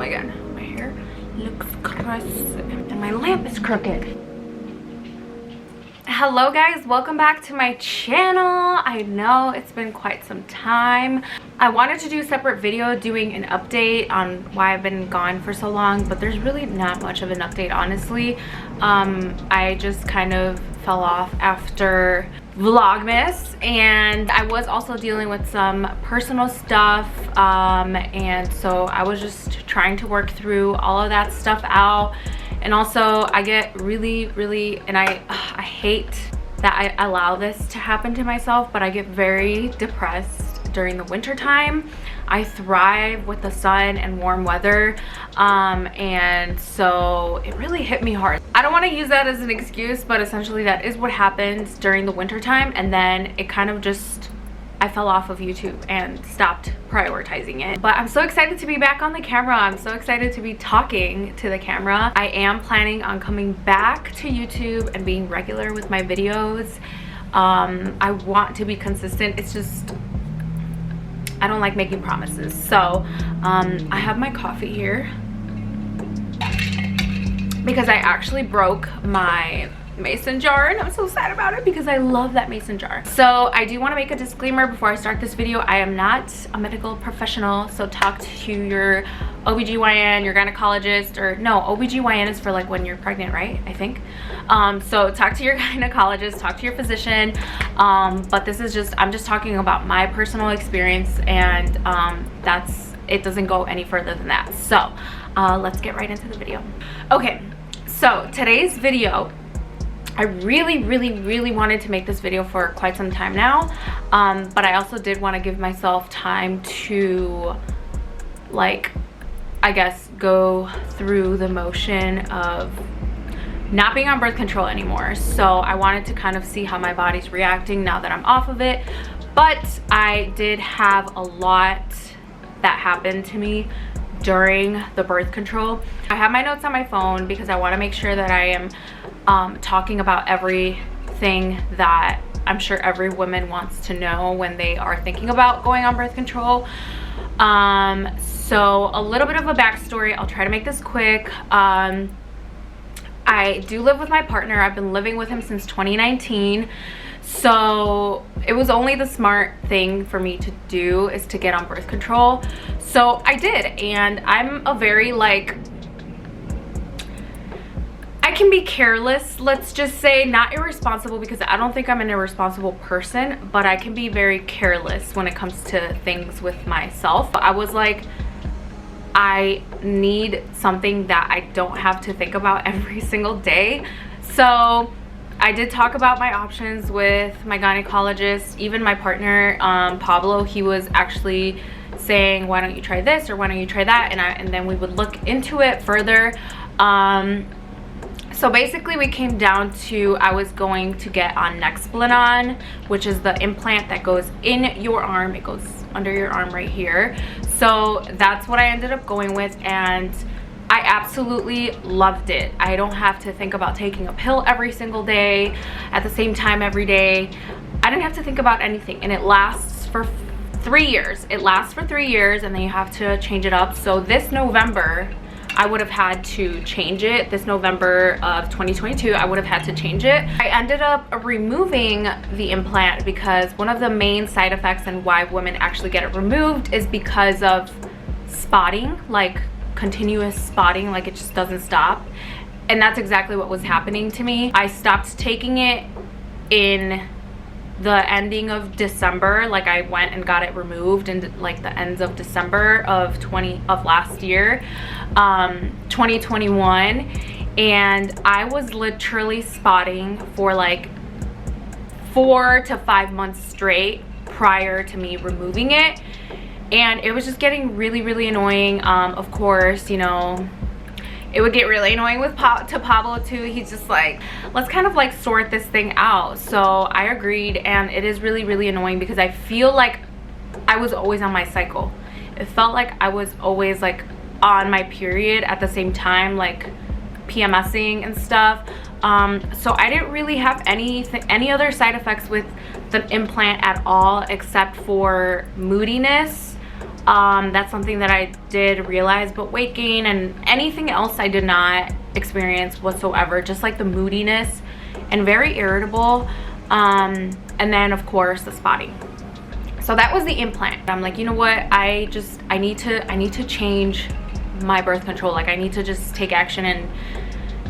my god, my hair looks crazy and my lamp is crooked. Hello guys, welcome back to my channel. I know it's been quite some time. I wanted to do a separate video doing an update on why I've been gone for so long, but there's really not much of an update, honestly. I just kind of fell off after Vlogmas, and I was also dealing with some personal stuff, and so I was just trying to work through all of that stuff out. And also I get really, and I hate that I allow this to happen to myself, but I get very depressed during the winter time. I thrive with the sun and warm weather, and so it really hit me hard. I don't want to use that as an excuse, but essentially that is what happens during the winter time, and then it kind of just, I fell off of YouTube and stopped prioritizing it. But I'm so excited to be back on the camera. I'm so excited to be talking to the camera. I am planning on coming back to YouTube and being regular with my videos. I want to be consistent. It's just, I don't like making promises. So I have my coffee here because I actually broke my mason jar and I'm so sad about it because I love that mason jar. So I do want to make a disclaimer before I start this video. I am not a medical professional, so talk to your OBGYN, your gynecologist, or no, OBGYN is for like when you're pregnant, right? I think. So talk to your gynecologist, talk to your physician, but this is just, I'm just talking about my personal experience, and that's, it doesn't go any further than that. So let's get right into the video. Okay, so today's video, I really wanted to make this video for quite some time now, but I also did want to give myself time to, like, I guess go through the motion of not being on birth control anymore. So I wanted to kind of see how my body's reacting now that I'm off of it. But I did have a lot that happened to me during the birth control. I have my notes on my phone because I want to make sure that I am talking about everything that I'm sure every woman wants to know when they are thinking about going on birth control. So a little bit of a backstory. I'll try to make this quick. I do live with my partner. I've been living with him since 2019. So it was only the smart thing for me to do is to get on birth control. So I did, and I'm a very, like, I can be careless, let's just say, not irresponsible, because I don't think I'm an irresponsible person, but I can be very careless when it comes to things with myself. I was like, I need something that I don't have to think about every single day. So I did talk about my options with my gynecologist, even my partner, Pablo. He was actually saying, why don't you try this, or why don't you try that, and then we would look into it further. So basically we came down to, I was going to get on Nexplanon, which is the implant that goes in your arm. It goes under your arm right here. So that's what I ended up going with, and I absolutely loved it. I don't have to think about taking a pill every single day at the same time every day. I didn't have to think about anything, and it lasts for 3 years. It lasts for 3 years, and then you have to change it up. So this November, I would have had to change it. This November of 2022, I would have had to change it. I ended up removing the implant because one of the main side effects and why women actually get it removed is because of spotting, like continuous spotting, like it just doesn't stop. And that's exactly what was happening to me. I stopped taking it in the ending of December. Like, I went and got it removed in like the ends of December of last year, 2021, and I was literally spotting for like 4 to 5 months straight prior to me removing it, and it was just getting really annoying. Of course, you know, it would get really annoying with Pablo too. He's just like, let's kind of like sort this thing out. So I agreed, and it is really annoying because I feel like I was always on my cycle. It felt like I was always like on my period at the same time, like PMSing and stuff. So I didn't really have any other side effects with the implant at all, except for moodiness, That's something that I did realize, but weight gain and anything else I did not experience whatsoever, just like the moodiness and very irritable, and then of course the spotting. So that was the implant. I'm like, you know what, I need to change my birth control. Like, I need to just take action and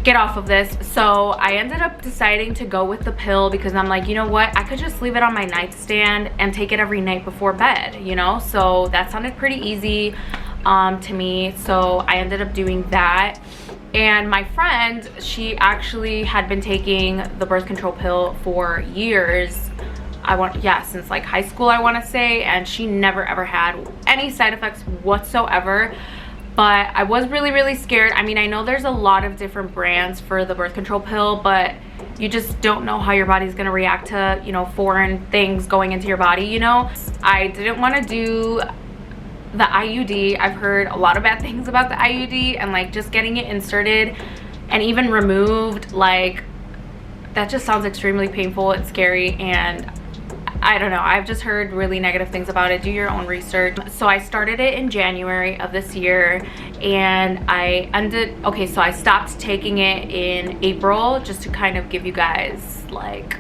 get off of this. So I ended up deciding to go with the pill because I'm like, you know what, I could just leave it on my nightstand and take it every night before bed, you know. So that sounded pretty easy to me, so I ended up doing that. And my friend, she actually had been taking the birth control pill for years. Since like high school, I want to say, and she never ever had any side effects whatsoever. But I was really scared. I mean, I know there's a lot of different brands for the birth control pill, but you just don't know how your body's gonna react to, you know, foreign things going into your body, you know. I didn't want to do the IUD. I've heard a lot of bad things about the IUD, and like just getting it inserted and even removed, like that just sounds extremely painful. It's scary, and I don't know, I've just heard really negative things about it. Do your own research. So I started it in January of this year, and so I stopped taking it in April, just to kind of give you guys like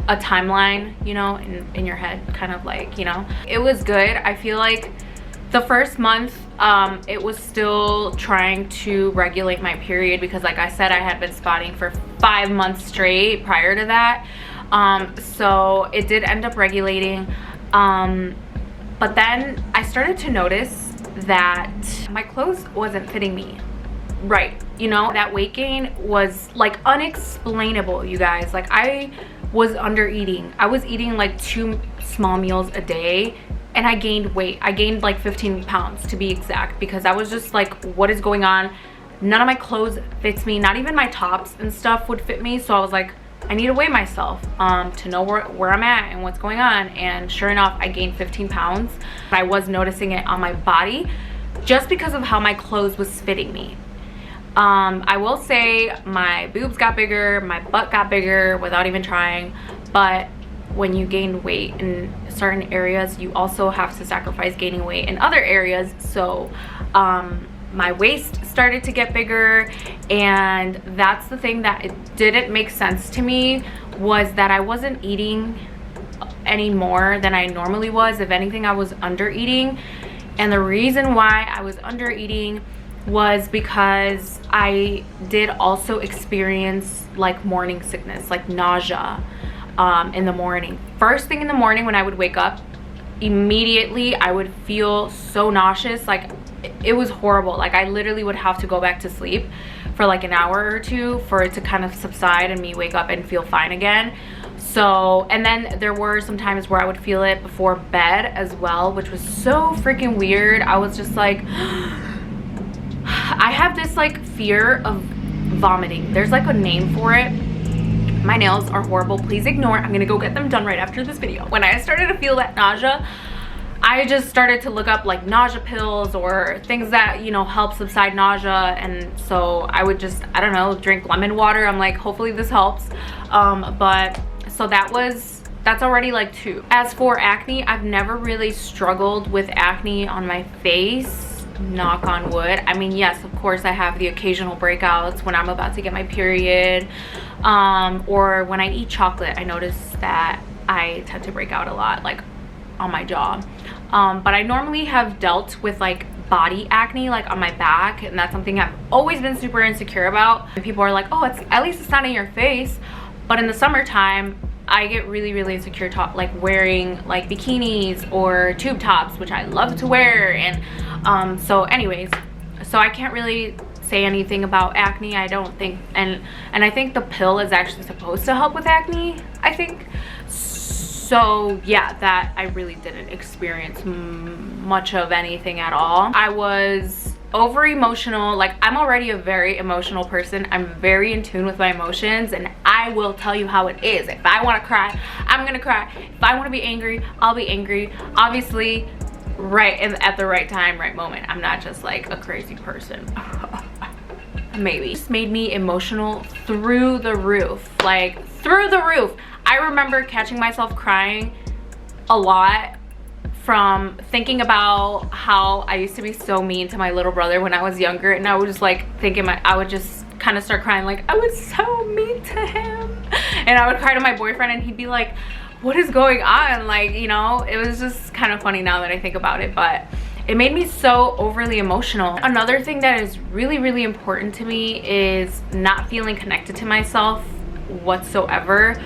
a timeline, you know, in your head, kind of like, you know. It was good. I feel like the first month, it was still trying to regulate my period because, like I said, I had been spotting for 5 months straight prior to that. So it did end up regulating, but then I started to notice that my clothes wasn't fitting me right, you know. That weight gain was like unexplainable, you guys. Like, I was under eating. I was eating like 2 small meals a day, and I gained weight. I gained like 15 pounds to be exact, because I was just like, what is going on? None of my clothes fits me, not even my tops and stuff would fit me. So I was like, I need to weigh myself to know where I'm at and what's going on. And sure enough, I gained 15 pounds. I was noticing it on my body just because of how my clothes was fitting me. I will say my boobs got bigger, my butt got bigger without even trying. But when you gain weight in certain areas, you also have to sacrifice gaining weight in other areas. So my waist started to get bigger, and that's the thing that it didn't make sense to me, was that I wasn't eating any more than I normally was. If anything, I was under eating. And the reason why I was under eating was because I did also experience like morning sickness, like nausea in the morning. First thing in the morning when I would wake up, immediately I would feel so nauseous. Like, it was horrible. Like, I literally would have to go back to sleep for like an hour or two for it to kind of subside and me wake up and feel fine again. So, and then there were some times where I would feel it before bed as well, which was so freaking weird. I was just like, I have this like fear of vomiting. There's like a name for it. My nails are horrible. Please ignore. I'm gonna go get them done right after this video. When I started to feel that nausea, I just started to look up like nausea pills or things that, you know, help subside nausea. And so I would just, I don't know, drink lemon water. I'm like, hopefully this helps. But so that's already like 2. As for acne, I've never really struggled with acne on my face, knock on wood. I mean, yes, of course I have the occasional breakouts when I'm about to get my period, or when I eat chocolate. I notice that I tend to break out a lot, like on my jaw. But I normally have dealt with like body acne, like on my back, and that's something I've always been super insecure about. And people are like, oh, at least it's not in your face. But in the summertime, I get really insecure like wearing like bikinis or tube tops, which I love to wear. And so anyways, so I can't really say anything about acne, I don't think. And I think the pill is actually supposed to help with acne, I think. So yeah, that I really didn't experience much of anything at all. I was over emotional. Like, I'm already a very emotional person. I'm very in tune with my emotions, and I will tell you how it is. If I want to cry, I'm gonna cry. If I want to be angry, I'll be angry. Obviously, right at the right time, right moment. I'm not just like a crazy person. Maybe. It just made me emotional through the roof, like through the roof. I remember catching myself crying a lot from thinking about how I used to be so mean to my little brother when I was younger, and I would just like I would just kind of start crying, like I was so mean to him, and I would cry to my boyfriend and he'd be like, what is going on? Like, you know, it was just kind of funny now that I think about it, but it made me so overly emotional. Another thing that is really, really important to me is not feeling connected to myself whatsoever.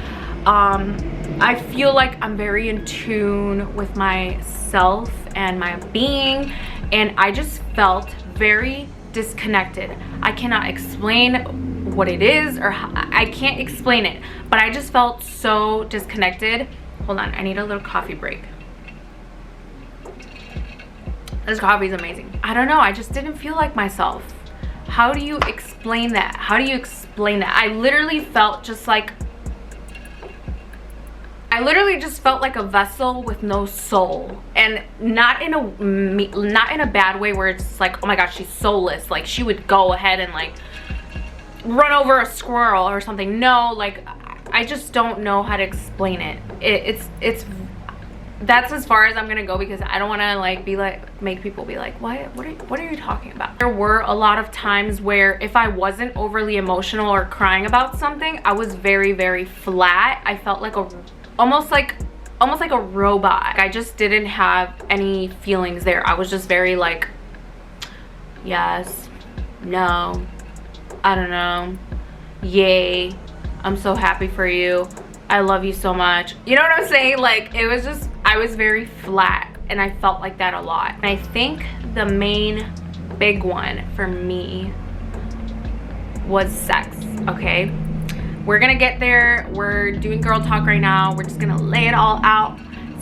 I feel like I'm very in tune with myself and my being, and I just felt very disconnected. I cannot explain what it is, or I can't explain it, but I just felt so disconnected. Hold on, I need a little coffee break. This coffee is amazing. I don't know, I just didn't feel like myself. How do you explain that? How do you explain that? I literally just felt like a vessel with no soul, and not in a bad way where it's like, oh my gosh, she's soulless, like she would go ahead and like run over a squirrel or something. No, like I just don't know how to explain it. That's as far as I'm gonna go, because I don't want to like make people be like, what are you talking about? There were a lot of times where if I wasn't overly emotional or crying about something, I was very, very flat. I felt like almost like a robot. I just didn't have any feelings there. I was just very like, yes, no, I don't know, yay, I'm so happy for you, I love you so much. You know what I'm saying? Like, it was just, I was very flat, and I felt like that a lot. And I think the main big one for me was sex, okay? We're gonna get there. We're doing girl talk right now. We're just gonna lay it all out,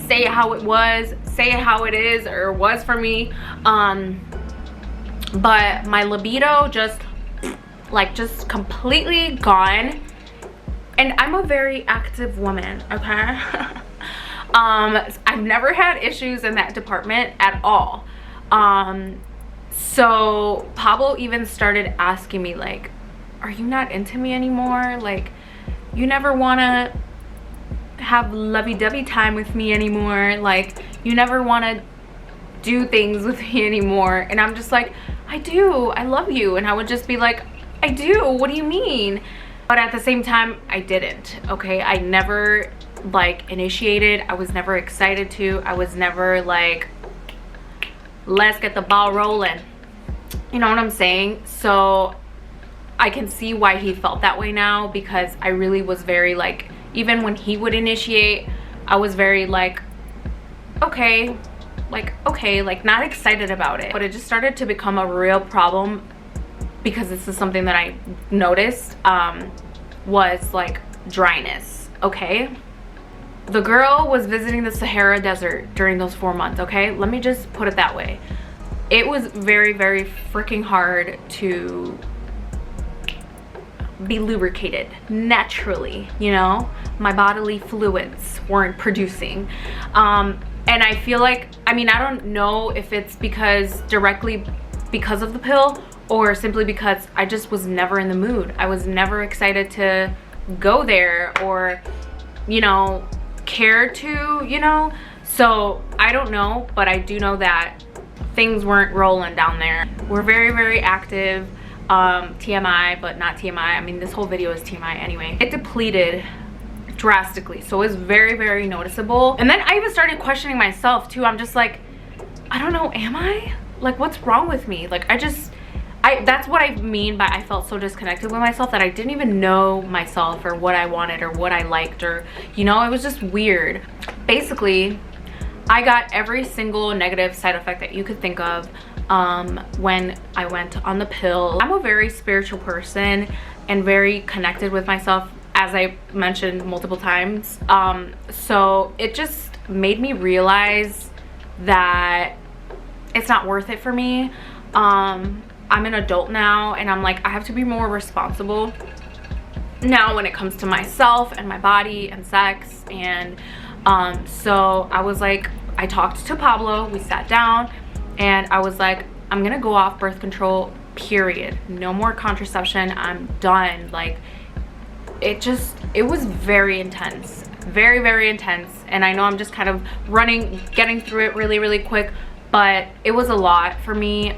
say how it was, say how it is or was for me. But my libido just completely gone. And I'm a very active woman, okay? I've never had issues in that department at all. So Pablo even started asking me like, are you not into me anymore? Like, you never want to have lovey-dovey time with me anymore? Like, you never want to do things with me anymore? And I'm just like, I do, I love you. And I would just be like, I do, what do you mean? But at the same time, I didn't, okay? I never like initiated. I was never excited to. I was never like, let's get the ball rolling. You know what I'm saying? So I can see why he felt that way now, because I really was very like, even when he would initiate, I was very like, okay, like not excited about it. But it just started to become a real problem, because this is something that I noticed, was like dryness, okay? The girl was visiting the Sahara Desert during those 4 months, okay? Let me just put it that way. It was very, very freaking hard to be lubricated naturally, you know? My bodily fluids weren't producing. And I feel like, I mean, I don't know if it's directly because of the pill, or simply because I just was never in the mood. I was never excited to go there, or, you know, care to, you know? So I don't know, but I do know that things weren't rolling down there. We're very, very active. TMI, but not TMI. I mean, this whole video is TMI anyway. It depleted drastically, so it was very, very noticeable. And then I even started questioning myself too. I'm just like, I don't know, am I? Like, what's wrong with me? Like, that's what I mean by I felt so disconnected with myself, that I didn't even know myself or what I wanted or what I liked, or, you know, it was just weird. Basically, I got every single negative side effect that you could think of when I went on the pill. I'm a very spiritual person and very connected with myself, as I mentioned multiple times. So it just made me realize that it's not worth it for me. I'm an adult now, and I'm like, I have to be more responsible now when it comes to myself and my body and sex. And so I was like, I talked to Pablo, we sat down, and I was like, I'm gonna go off birth control, period. No more contraception, I'm done. Like, it was very intense. very, very intense. And I know I'm just kind of getting through it really, really quick, but it was a lot for me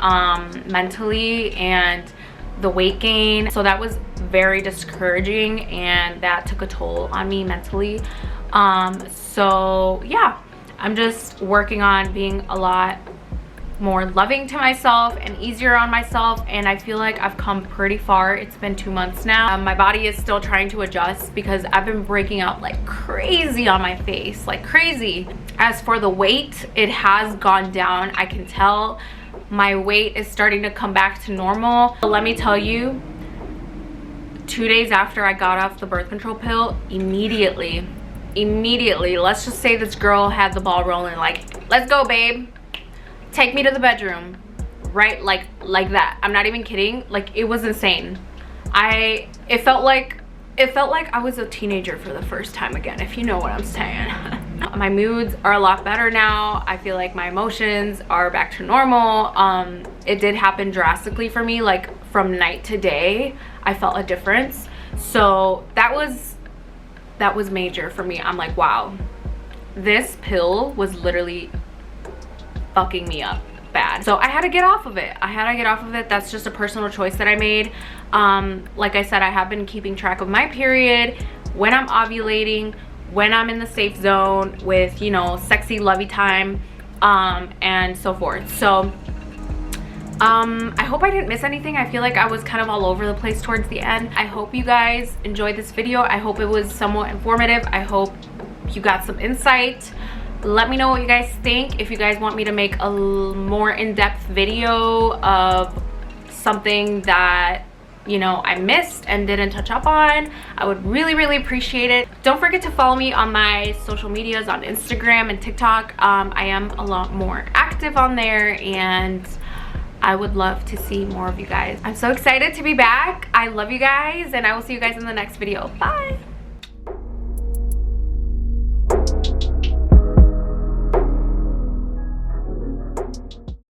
mentally, and the weight gain. So that was very discouraging, and that took a toll on me mentally. So yeah, I'm just working on being a lot more loving to myself and easier on myself, and I feel like I've come pretty far. It's been 2 months now. My body is still trying to adjust because I've been breaking out like crazy on my face, like crazy. As for the weight, it has gone down. I can tell my weight is starting to come back to normal. But let me tell you, 2 days after I got off the birth control pill, immediately, let's just say this girl had the ball rolling, like, let's go babe, take me to the bedroom, right? Like that. I'm not even kidding. Like, it was insane. It felt like I was a teenager for the first time again, if you know what I'm saying. My moods are a lot better now. I feel like my emotions are back to normal. It did happen drastically for me, like from night to day I felt a difference. So that was major for me. I'm like, wow, this pill was literally fucking me up bad. So I had to get off of it. That's just a personal choice that I made. Like I said, I have been keeping track of my period, when I'm ovulating, when I'm in the safe zone with, you know, sexy lovey time, and so forth. So I hope I didn't miss anything. I feel like I was kind of all over the place towards the end. I hope you guys enjoyed this video. I hope it was somewhat informative. I hope you got some insight. Let me know what you guys think. If you guys want me to make a more in-depth video of something that, you know, I missed and didn't touch up on, I would really, really appreciate it. Don't forget to follow me on my social medias on Instagram and TikTok. I am a lot more active on there, and I would love to see more of you guys. I'm so excited to be back. I love you guys, and I will see you guys in the next video. Bye.